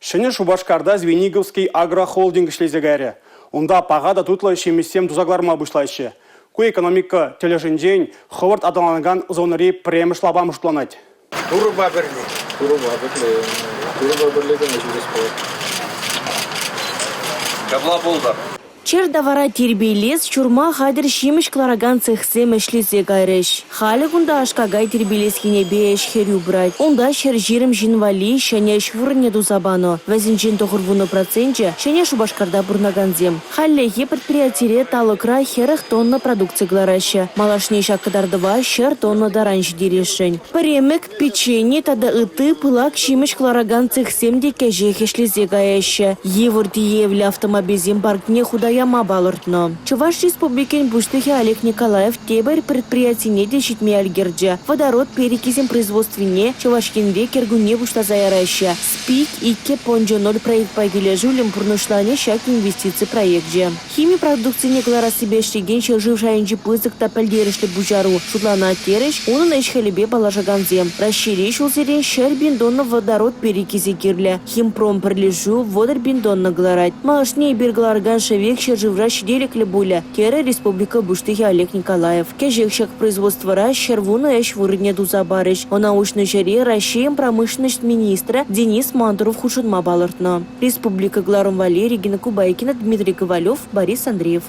Шыны Шубашкарда Звениговский агрохолдинг шлезегәрі. Онда пағада тутлы шеместем тузагларма бұшлайшы. Ку экономика тележінден ховард адаланған зонери премышлаба мұшпланать. Туруба бірлеген өшігіз болады. Кабла болдар. Чердавара тербейлес чурма хадыр шимеш клараган цехсем эшлесе гайреш. Халі күнда ашкагай тербейлес хенебе эшхерю брать. Онда шер жирым жинвали шәне швырне дузабано. Вәзінчен тоғырвуны проценте шәне Шубашкарда бурнаганзем. Халлеге предприятире талықра херах тонна продукция глараща. Малашне шаккадардыва шер тонна даранж дерешень. Паремек печенье тада ыты пылак шимеш клараган цехсем де кәжех эшлесе гайаща. Евуртиевле автомобизем паркне худая Балыртно. Чуваш республикен Буштыхе Олег Николаев тебер предприятине дешитме альгерджа. Водород перекисем производственне Чувашкинде кергуне буштазаяраща. Спик и кепонджо 0 проект пагилежулем пурнушлане шак инвестиции проектже. Хими продукции не глара себе штеген шержив шайнджи пызык тапельдерешле бужару. Шутлана тереш, он на ишхалебе балажаганзем. Расширишь улзерен шер биндонна водород перекиси кирле. Химпром прилежу водор биндонна гларать. Малышне бергларган шевек живра шиделек лебуля. Кера республика Буштыхе Олег Николаев. Кежекшак производства раш шервуна эш вырыдне дузабарыш. О научной жаре расшеем промышленность министра Денис Мантуров хушунма балыртно. Республика Гларум Валерий, Регина Кубайкина, Дмитрий Ковалев, Борис Андреев.